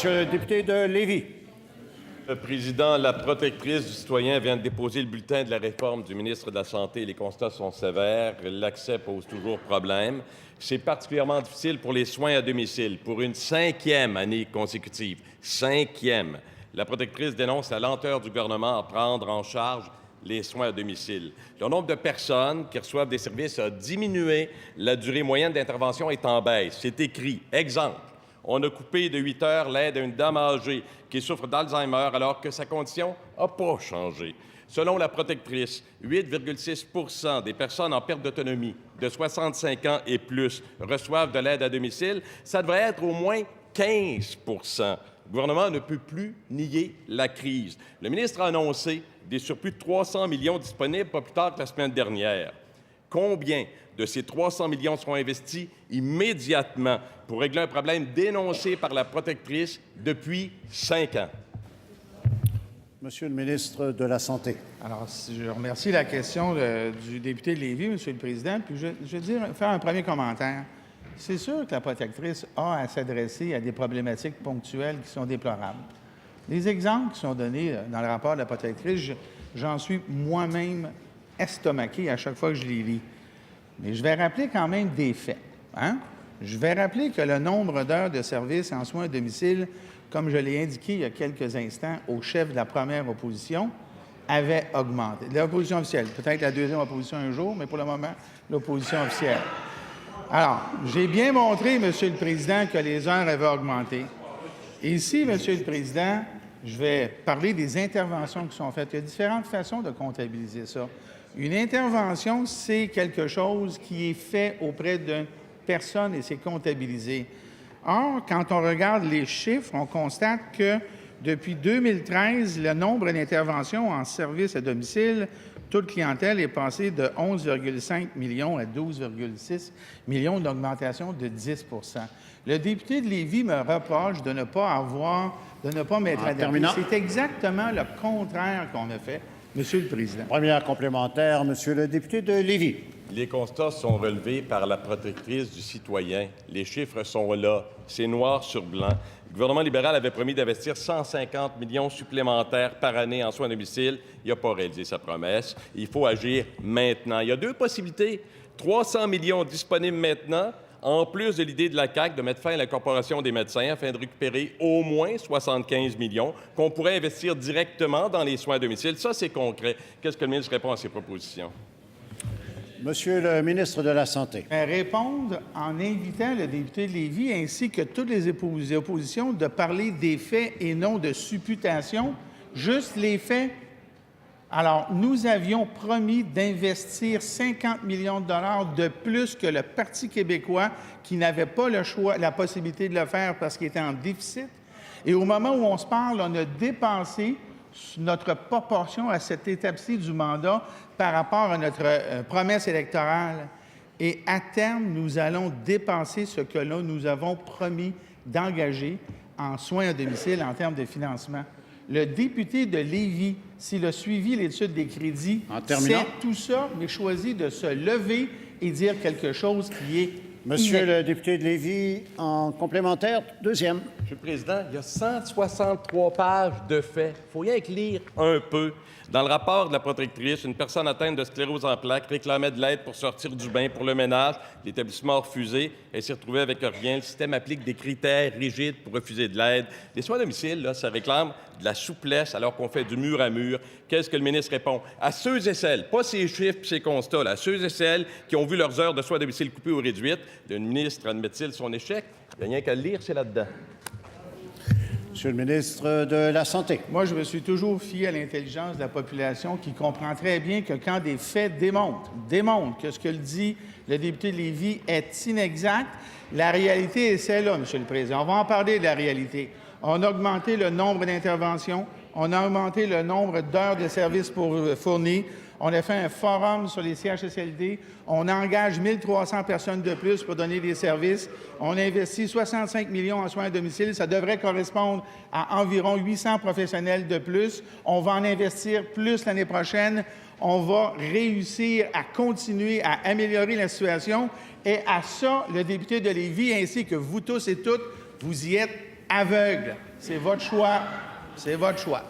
Monsieur le député de Lévis. Le président, la protectrice du citoyen vient de déposer le bulletin de la réforme du ministre de la Santé. Les constats sont sévères. L'accès pose toujours problème. C'est particulièrement difficile pour les soins à domicile, pour une 5e année consécutive. 5e. La protectrice dénonce la lenteur du gouvernement à prendre en charge les soins à domicile. Le nombre de personnes qui reçoivent des services a diminué. La durée moyenne d'intervention est en baisse. C'est écrit. Exemple. On a coupé de 8 heures l'aide à une dame âgée qui souffre d'Alzheimer alors que sa condition n'a pas changé. Selon la protectrice, 8,6 des personnes en perte d'autonomie de 65 ans et plus reçoivent de l'aide à domicile. Ça devrait être au moins 15 Le gouvernement ne peut plus nier la crise. Le ministre a annoncé des surplus de 300 millions disponibles pas plus tard que la semaine dernière. Combien de ces 300 millions seront investis immédiatement pour régler un problème dénoncé par la protectrice depuis 5 ans? Monsieur le ministre de la Santé. Alors, je remercie la question du député de Lévis, Monsieur le Président, puis je veux faire un premier commentaire. C'est sûr que la protectrice a à s'adresser à des problématiques ponctuelles qui sont déplorables. Les exemples qui sont donnés dans le rapport de la protectrice, j'en suis moi-même estomaqué à chaque fois que je les lis. Mais je vais rappeler quand même des faits. Je vais rappeler que le nombre d'heures de service en soins à domicile, comme je l'ai indiqué il y a quelques instants au chef de la première opposition, avait augmenté. L'opposition officielle, peut-être la deuxième opposition un jour, mais pour le moment, l'opposition officielle. Alors, j'ai bien montré, Monsieur le Président, que les heures avaient augmenté. Et ici, Monsieur le Président, je vais parler des interventions qui sont faites. Il y a différentes façons de comptabiliser ça. Une intervention, c'est quelque chose qui est fait auprès d'une personne et c'est comptabilisé. Or, quand on regarde les chiffres, on constate que depuis 2013, le nombre d'interventions en service à domicile, toute clientèle, est passé de 11,5 millions à 12,6 millions, d'augmentation de 10 Le député de Lévis me reproche de ne pas m'être adapté. C'est exactement le contraire qu'on a fait, Monsieur le Président. Première complémentaire, Monsieur le député de Lévis. Les constats sont relevés par la protectrice du citoyen. Les chiffres sont là. C'est noir sur blanc. Le gouvernement libéral avait promis d'investir 150 millions supplémentaires par année en soins à domicile. Il n'a pas réalisé sa promesse. Il faut agir maintenant. Il y a deux possibilités. 300 millions disponibles maintenant, en plus de l'idée de la CAQ de mettre fin à la Corporation des médecins afin de récupérer au moins 75 millions qu'on pourrait investir directement dans les soins à domicile. Ça, c'est concret. Qu'est-ce que le ministre répond à ces propositions? Monsieur le ministre de la Santé. Répondre en invitant le député de Lévis ainsi que toutes les oppositions de parler des faits et non de supputation, juste les faits. Alors, nous avions promis d'investir 50 millions de dollars de plus que le Parti québécois qui n'avait pas le choix, la possibilité de le faire parce qu'il était en déficit. Et au moment où on se parle, on a dépassé notre proportion à cette étape-ci du mandat par rapport à notre promesse électorale. Et à terme, nous allons dépasser ce que là, nous avons promis d'engager en soins à domicile en termes de financement. Le député de Lévis, s'il a suivi l'étude des crédits, c'est tout ça, mais choisi de se lever et dire quelque chose qui est Monsieur le député de Lévis, en complémentaire, deuxième. Monsieur le Président, il y a 163 pages de faits. Il faut rien que lire un peu. Dans le rapport de la protectrice, une personne atteinte de sclérose en plaques réclamait de l'aide pour sortir du bain pour le ménage. L'établissement a refusé. Elle s'est retrouvée avec rien. Le système applique des critères rigides pour refuser de l'aide. Les soins à domicile, là, ça réclame de la souplesse alors qu'on fait du mur à mur. Qu'est-ce que le ministre répond? À ceux et celles, pas ces chiffres et ces constats, là, à ceux et celles qui ont vu leurs heures de soins à domicile coupées ou réduites, le ministre admet-il son échec? Il n'y a rien qu'à le lire, c'est là-dedans. Monsieur le ministre de la Santé. Moi, je me suis toujours fié à l'intelligence de la population qui comprend très bien que quand des faits démontrent que ce que dit le député de Lévis est inexact, la réalité est celle-là, Monsieur le Président. On va en parler de la réalité. On a augmenté le nombre d'interventions, on a augmenté le nombre d'heures de services fournies, on a fait un forum sur les CHSLD, on engage 1300 personnes de plus pour donner des services, on investit 65 millions en soins à domicile, ça devrait correspondre à environ 800 professionnels de plus. On va en investir plus l'année prochaine. On va réussir à continuer à améliorer la situation. Et à ça, le député de Lévis, ainsi que vous tous et toutes, vous y êtes aveugle. C'est votre choix. C'est votre choix.